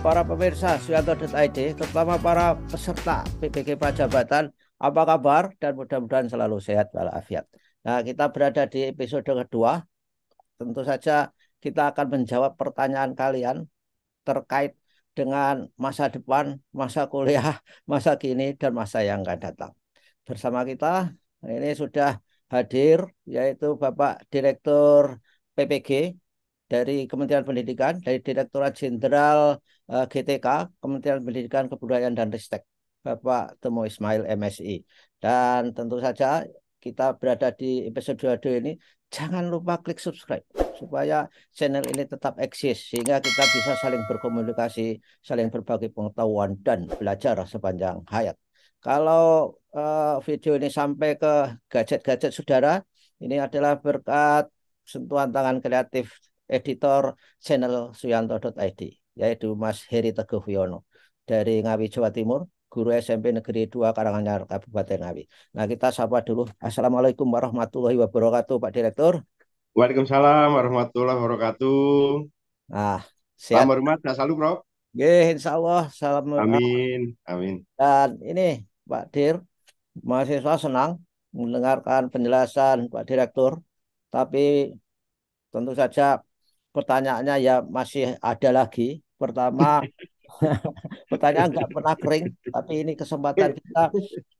para pemirsa Suyanto.id, terutama para peserta PPG Prajabatan, apa kabar? Dan mudah-mudahan selalu sehat walafiat. Nah, kita berada di episode kedua. Tentu saja kita akan menjawab pertanyaan kalian terkait dengan masa depan, masa kuliah, masa kini, dan masa yang akan datang. Bersama kita ini sudah hadir, yaitu Bapak Direktur PPG dari Kementerian Pendidikan, dari Direktorat Jenderal GTK, Kementerian Pendidikan, Kebudayaan dan Ristek, Bapak Temo Ismail MSI. Dan tentu saja kita berada di episode 22 ini, jangan lupa klik subscribe supaya channel ini tetap eksis sehingga kita bisa saling berkomunikasi, saling berbagi pengetahuan dan belajar sepanjang hayat. Kalau video ini sampai ke gadget-gadget saudara, ini adalah berkat sentuhan tangan kreatif editor channel Suyanto.id, yaitu Mas Heri Teguh Wiono dari Ngawi, Jawa Timur, guru SMP Negeri 2 Karanganyar, Kabupaten Ngawi. Nah, kita sapa dulu. Assalamualaikum warahmatullahi wabarakatuh, Pak Direktur. Waalaikumsalam warahmatullahi wabarakatuh. Nah, Salam sehat. hormat, sehat selalu, Bro. Ya, insya Allah. Salam. Amin, amin. Dan ini, Pak Dir, mahasiswa senang mendengarkan penjelasan Pak Direktur, tapi tentu saja pertanyaannya ya masih ada lagi. Pertama, pertanyaan nggak pernah kering, tapi ini kesempatan kita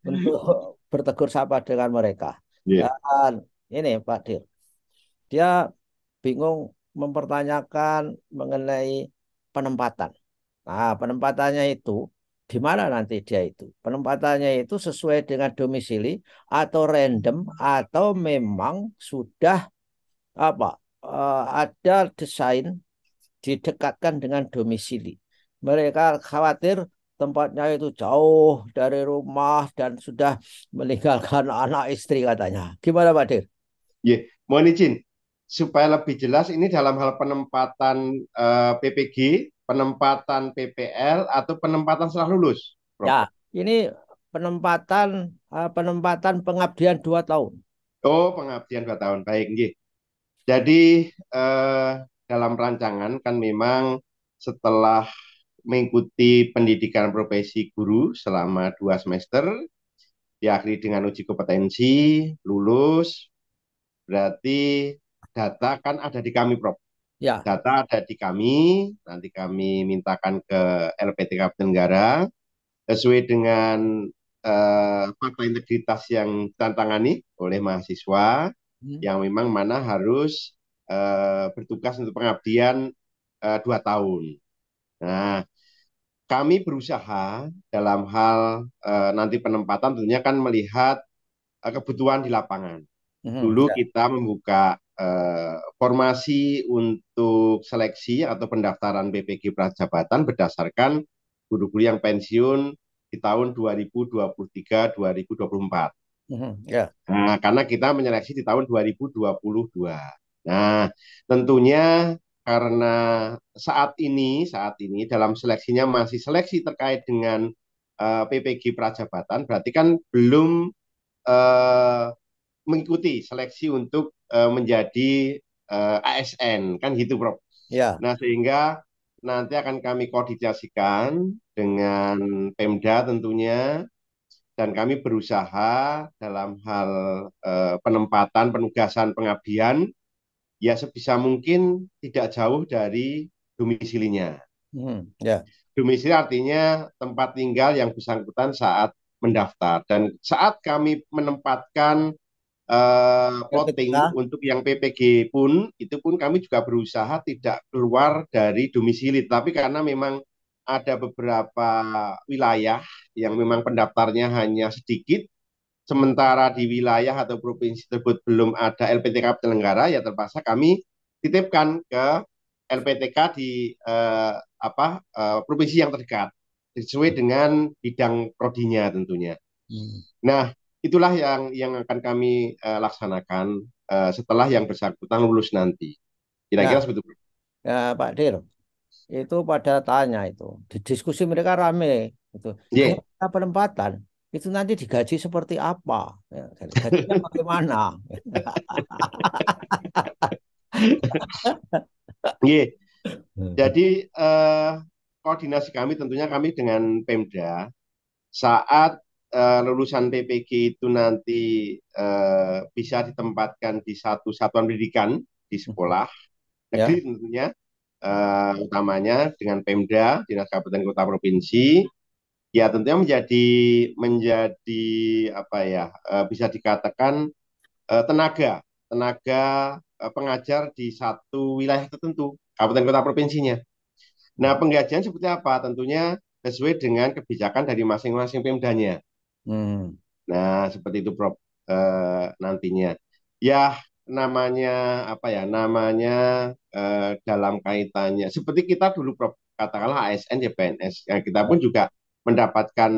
untuk bertegur sapa dengan mereka. Iya. Dan ini Pak Dir, dia bingung mempertanyakan mengenai penempatan. Nah, penempatannya itu di mana nanti dia itu? Penempatannya itu sesuai dengan domisili atau random atau memang sudah apa? Ada desain didekatkan dengan domisili. Mereka khawatir tempatnya itu jauh dari rumah dan sudah meninggalkan anak istri katanya. Gimana Pak Dir? Iya. Mohon izin, supaya lebih jelas ini dalam hal penempatan PPG, penempatan PPL, atau penempatan setelah lulus, Ya, Bro. ini penempatan penempatan pengabdian 2 tahun. Oh, pengabdian 2 tahun. Baik, nggih. Jadi, dalam rancangan kan memang setelah mengikuti pendidikan profesi guru selama 2 semester, diakhiri dengan uji kompetensi, lulus, berarti data kan ada di kami, Prof. Ya. Data ada di kami, nanti kami mintakan ke LPTK Penyelenggara sesuai dengan fakta integritas yang ditantangani oleh mahasiswa Hmm. yang memang mana harus bertugas untuk pengabdian 2 tahun. Nah, kami berusaha dalam hal nanti penempatan tentunya kan melihat kebutuhan di lapangan. Mhm. Dulu Ya. kita membuka formasi untuk seleksi atau pendaftaran PPG Prajabatan berdasarkan guru-guru yang pensiun di tahun 2023-2024. Mhm. Ya. Nah, karena kita menyeleksi di tahun 2022. Nah, tentunya karena saat ini dalam seleksinya masih seleksi terkait dengan PPG Prajabatan, berarti kan belum eh, mengikuti seleksi untuk menjadi ASN, kan gitu, Prof. Ya. Nah, sehingga nanti akan kami koordinasikan dengan Pemda tentunya, dan kami berusaha dalam hal penempatan, penugasan, pengabdian, ya sebisa mungkin tidak jauh dari domisilinya. Mhm. Ya. Domisili artinya tempat tinggal yang bersangkutan saat mendaftar. Dan saat kami menempatkan plotting LPTK. untuk yang PPG pun, itu pun kami juga berusaha tidak keluar dari domisili. Tapi karena memang ada beberapa wilayah yang memang pendaftarnya hanya sedikit, sementara di wilayah atau provinsi tersebut belum ada LPTK penyelenggara, ya terpaksa kami titipkan ke LPTK di provinsi yang terdekat sesuai dengan bidang prodinya tentunya. Hmm. Nah, itulah yang akan kami laksanakan setelah yang bersangkutan lulus nanti. Nah, Kira-kira seperti itu. ya, Pak Dir, itu pada tanya itu di diskusi mereka rame itu. Kalau Yeah. kita penempatan itu nanti digaji seperti apa? Ya, gajinya bagaimana? Yeah. Jadi koordinasi kami tentunya kami dengan Pemda saat lulusan PPG itu nanti bisa ditempatkan di satu satuan pendidikan di sekolah negeri Ya. tentunya, utamanya dengan Pemda, Dinas Kabupaten Kota Provinsi, ya tentunya menjadi menjadi apa ya, bisa dikatakan tenaga tenaga pengajar di satu wilayah tertentu, kabupaten kota provinsinya. Nah, penggajian seperti apa? Tentunya sesuai dengan kebijakan dari masing-masing Pemdanya. Hmm. Nah, seperti itu, Prof. Nantinya. Ya, namanya apa ya? Namanya dalam kaitannya. Seperti kita dulu, Prof. Katakanlah ASN, CPNS. Ya, kita pun juga mendapatkan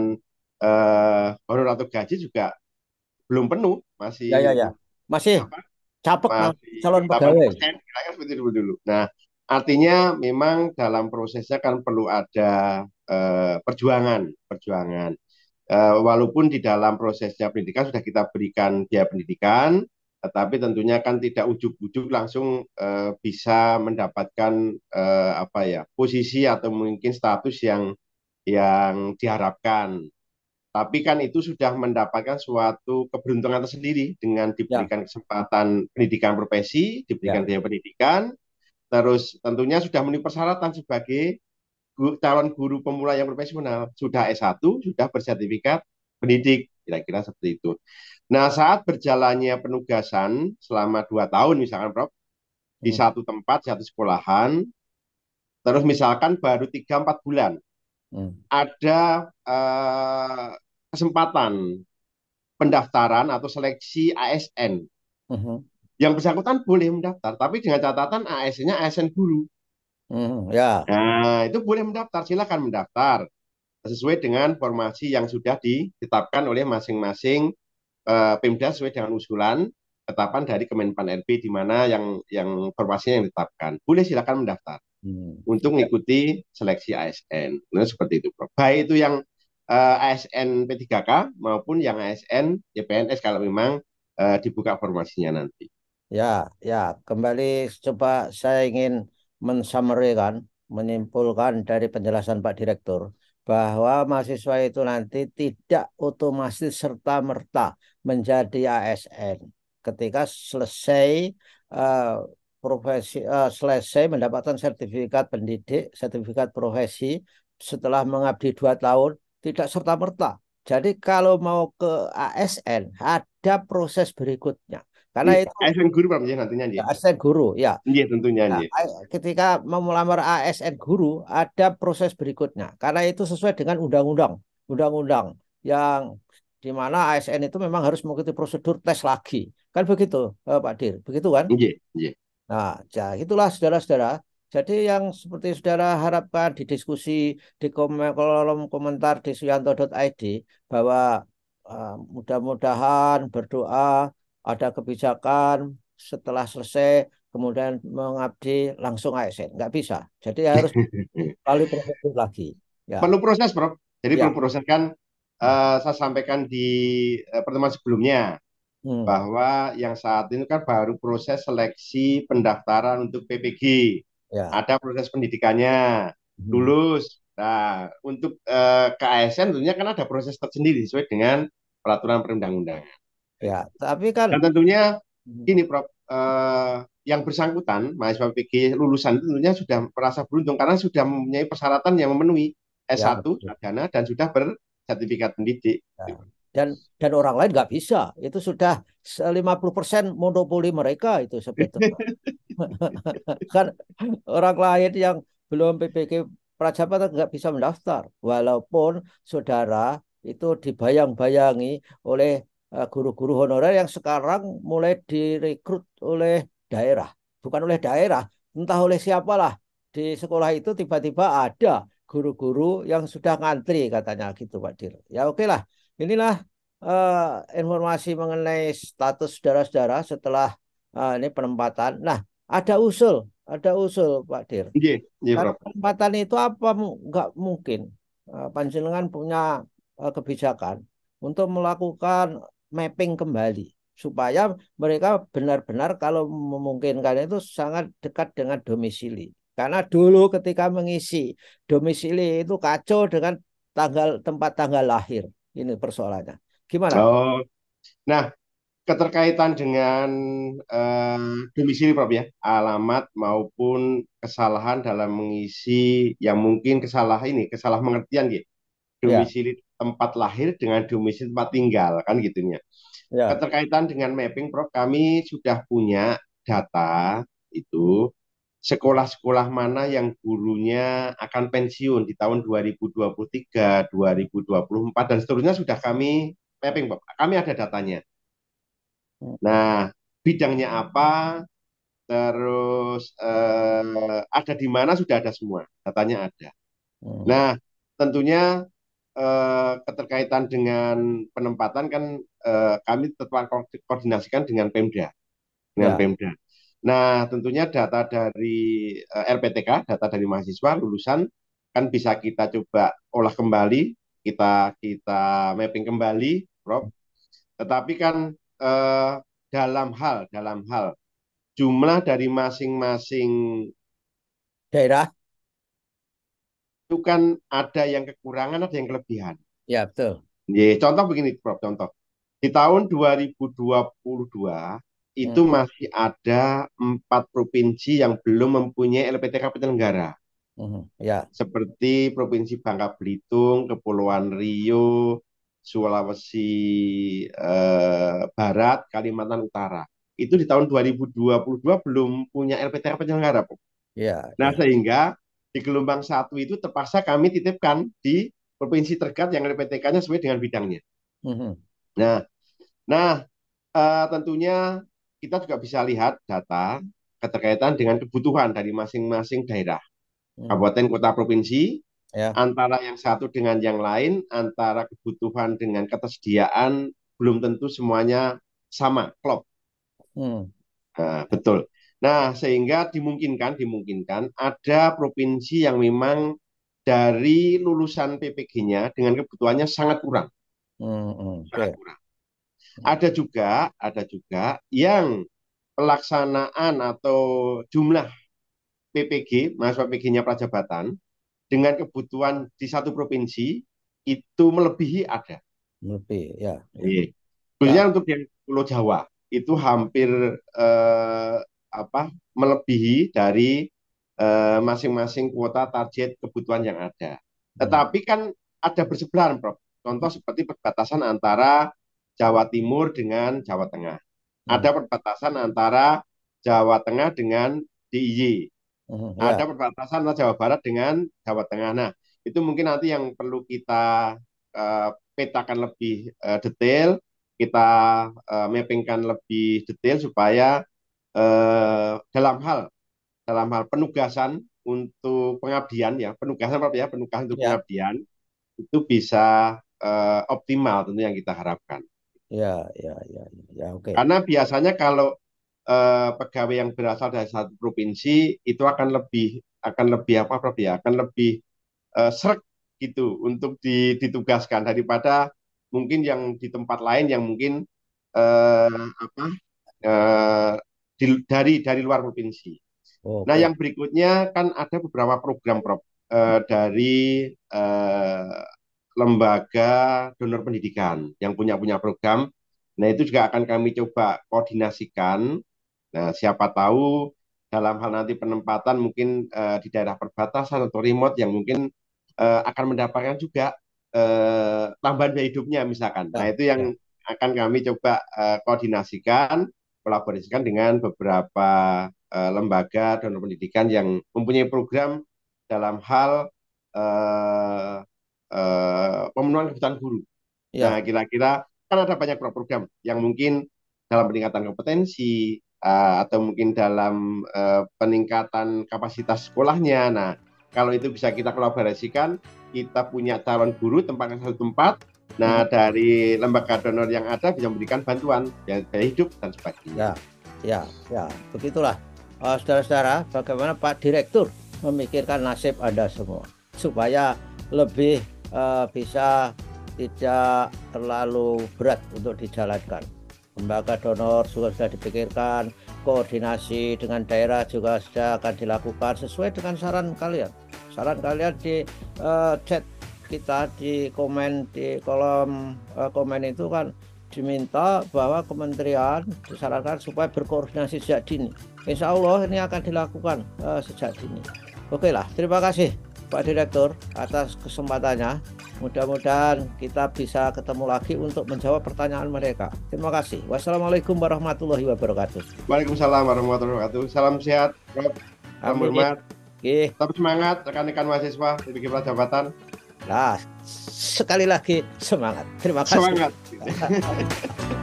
honor atau gaji juga belum penuh, Ya, ya, masih ya. Masih apa? capek nah, Masih calon pegawai. 80%, kira-kira seperti itu dulu. Nah, artinya memang dalam prosesnya kan perlu ada perjuangan, perjuangan. Walaupun di dalam prosesnya pendidikan sudah kita berikan biaya pendidikan, tetapi tentunya kan tidak ujuk-ujuk langsung bisa mendapatkan apa ya, posisi atau mungkin status yang diharapkan. Tapi kan itu sudah mendapatkan suatu keberuntungan tersendiri dengan Ya, diberikan kesempatan pendidikan profesi, diberikan ya. biaya pendidikan, terus tentunya sudah memenuhi persyaratan sebagai calon guru pemula yang profesional, sudah S1, sudah bersertifikat pendidik, kira-kira seperti itu. Nah, saat berjalannya penugasan selama 2 tahun, misalkan Prof, di Hmm. satu tempat, satu sekolahan, terus misalkan baru 3-4 bulan, Hmm. ada kesempatan pendaftaran atau seleksi ASN. Hmm. Yang bersangkutan boleh mendaftar, tapi dengan catatan ASN-nya ASN guru. Hmm. Ya, Nah, itu boleh mendaftar, silakan mendaftar sesuai dengan formasi yang sudah ditetapkan oleh masing-masing Pemda sesuai dengan usulan ketetapan dari Kemenpan RB di mana yang formasinya yang ditetapkan. Boleh silakan mendaftar hmm. untuk mengikuti seleksi ASN. Nah, seperti itu, Prof. Baik itu yang ASN P3K maupun yang ASN YPNS kalau memang dibuka formasinya nanti. Ya, ya. Kembali coba saya ingin mensummary-kan, menyimpulkan dari penjelasan Pak Direktur bahwa mahasiswa itu nanti tidak otomatis serta-merta menjadi ASN ketika selesai eh, selesai mendapatkan sertifikat pendidik, sertifikat profesi setelah mengabdi 2 tahun, tidak serta-merta. Jadi kalau mau ke ASN ada proses berikutnya. Karena Nggih. itu ASN guru Pak nantinya nggih. ASN guru, ya. Nggih tentunya Ya, nggih. ketika mau melamar ASN guru ada proses berikutnya. Karena itu sesuai dengan undang-undang yang di mana ASN itu memang harus mengikuti prosedur tes lagi. Kan begitu, Pak Dir? Begitu kan? Nggih, nggih. Nah, itulah saudara-saudara. Jadi yang seperti saudara harapkan di diskusi di kolom komentar di suyanto.id bahwa mudah-mudahan berdoa ada kebijakan setelah selesai kemudian mengabdi langsung ASN. Nggak bisa. Jadi harus melalui prosedur lagi. Ya, Perlu proses, Prof. Jadi perlu ya. proses kan saya sampaikan di pertemuan sebelumnya Hmm, bahwa yang saat ini kan baru proses seleksi pendaftaran untuk PPG. ya. Ada proses pendidikannya, Hmm, lulus. Nah, untuk ke ASN tentunya kan ada proses tersendiri sesuai dengan peraturan perundang-undangan. ya. Tapi kan Dan tentunya hmm, ini Prof, yang bersangkutan mahasiswa PG lulusan itu tentunya sudah merasa beruntung karena sudah mempunyai persyaratan yang memenuhi ya S1 betul. sarjana dan sudah bersertifikat pendidik. Ya. Dan orang lain nggak bisa. Itu sudah 50% monopoli mereka itu sebetulnya. Kan orang lain yang belum PPG Prajabatan nggak bisa mendaftar. Walaupun saudara itu dibayang-bayangi oleh guru-guru honorer yang sekarang mulai direkrut oleh daerah. Bukan oleh daerah, entah oleh siapalah. Di sekolah itu tiba-tiba ada guru-guru yang sudah ngantri katanya gitu Pak Dir. Ya oke lah. Inilah informasi mengenai status saudara-saudara setelah ini penempatan. Nah, ada usul Pak Dir. Iya, iya Karena Prof. penempatan itu apa nggak mungkin panjenengan punya kebijakan untuk melakukan mapping kembali supaya mereka benar-benar kalau memungkinkan itu sangat dekat dengan domisili. Karena dulu ketika mengisi domisili itu kacau dengan tempat tanggal lahir. Ini persoalannya. Gimana? Oh, nah, keterkaitan dengan eh, domisili Prof ya, alamat maupun kesalahan dalam mengisi yang mungkin kesalah pengertian gitu. Ya, Domisili tempat lahir dengan domisili tempat tinggal kan gitunya. ya. Keterkaitan dengan mapping Prof, kami sudah punya data itu sekolah-sekolah mana yang gurunya akan pensiun di tahun 2023, 2024 dan seterusnya sudah kami mapping Prof. Kami ada datanya. Nah, bidangnya apa, terus ada di mana sudah ada semua, datanya ada. Hmm. Nah, tentunya keterkaitan dengan penempatan kan kami tetap koordinasikan dengan Pemda, dengan Ya. Pemda. Nah, tentunya data dari RPTK, data dari mahasiswa lulusan kan bisa kita coba olah kembali, kita kita mapping kembali, Prof. Tetapi kan eh, dalam hal jumlah dari masing-masing Daerah. itu kan ada yang kekurangan, ada yang kelebihan. Ya, betul. Contoh begini, Prof. Contoh. Di tahun 2022 itu Hmm. masih ada 4 provinsi yang belum mempunyai LPTK penyelenggara. Hmm. Ya. Seperti Provinsi Bangka Belitung, Kepulauan Riau, Sulawesi Barat, Kalimantan Utara. Itu di tahun 2022 belum punya LPTK penyelenggara, Prof. Ya, Nah, ya. sehingga di gelombang satu itu terpaksa kami titipkan di provinsi terdekat yang LPTK-nya sesuai dengan bidangnya. Hmm. Nah, nah tentunya kita juga bisa lihat data keterkaitan dengan kebutuhan dari masing-masing daerah, Hmm. kabupaten, kota, provinsi, Ya. antara yang satu dengan yang lain, antara kebutuhan dengan ketersediaan belum tentu semuanya sama, klop. Hmm. Nah, betul. Nah, sehingga dimungkinkan ada provinsi yang memang dari lulusan PPG-nya dengan kebutuhannya sangat kurang, Hmm. Hmm. sangat Oke. kurang. Ada juga yang pelaksanaan atau jumlah PPG, mahasiswa PPG-nya Prajabatan dengan kebutuhan di satu provinsi itu melebihi ada. Lebih. Ya, ya. Iya. Ya. Khususnya untuk yang Pulau Jawa itu hampir eh, apa melebihi dari masing-masing kuota target kebutuhan yang ada. Hmm. Tetapi kan ada bersebelahan, Prof. Contoh seperti perbatasan antara Jawa Timur dengan Jawa Tengah. Hmm. Ada perbatasan antara Jawa Tengah dengan DIY. Hmm. Ada Ya. perbatasan antara Jawa Barat dengan Jawa Tengah. Nah, itu mungkin nanti yang perlu kita petakan lebih detail, kita mappingkan lebih detail supaya dalam hal penugasan untuk pengabdian ya, penugasan apa ya, penugasan untuk Ya. pengabdian itu bisa optimal tentu yang kita harapkan. Ya. Ya. Ya. Ya. Oke. Karena biasanya kalau pegawai yang berasal dari satu provinsi itu akan lebih apa Prof ya, akan lebih srek gitu untuk ditugaskan daripada mungkin yang di tempat lain yang mungkin apa eh, dari luar provinsi. Nah, Oke. yang berikutnya kan ada beberapa program Prof dari eh, lembaga donor pendidikan yang punya punya program. Nah, itu juga akan kami coba koordinasikan. Nah, siapa tahu dalam hal nanti penempatan mungkin di daerah perbatasan atau remote yang mungkin akan mendapatkan juga tambahan biaya hidupnya misalkan. Nah, Ya. itu yang Ya. akan kami coba koordinasikan, kolaborasikan dengan beberapa lembaga donor pendidikan yang mempunyai program dalam hal eh, pemenuhan kebutuhan guru. Nah, Ya. kira-kira kan ada banyak program yang mungkin dalam peningkatan kompetensi atau mungkin dalam peningkatan kapasitas sekolahnya. Nah, kalau itu bisa kita kolaborasikan, kita punya calon guru tempatnya satu tempat. Nah, Hmm. dari lembaga donor yang ada bisa memberikan bantuan ya, gaya hidup dan sebagainya. Ya. Ya. Ya. Begitulah. Saudara-saudara, bagaimana Pak Direktur memikirkan nasib Anda semua supaya lebih bisa tidak terlalu berat untuk dijalankan. Lembaga donor juga sudah dipikirkan, koordinasi dengan daerah juga sudah akan dilakukan sesuai dengan saran kalian. Saran kalian di chat kita, di komen, di kolom komen itu kan diminta bahwa kementerian disarankan supaya berkoordinasi sejak dini. Insya Allah ini akan dilakukan sejak dini. Oke lah, terima kasih Pak Direktur atas kesempatannya. Mudah-mudahan kita bisa ketemu lagi untuk menjawab pertanyaan mereka. Terima kasih. Wassalamualaikum warahmatullahi wabarakatuh. Waalaikumsalam warahmatullahi wabarakatuh. Salam sehat, Prof. Salam Amin. hormat. Oke. Tetap semangat rekan-rekan mahasiswa PPK Prajabatan. Nah, sekali lagi semangat. Terima kasih. Semangat.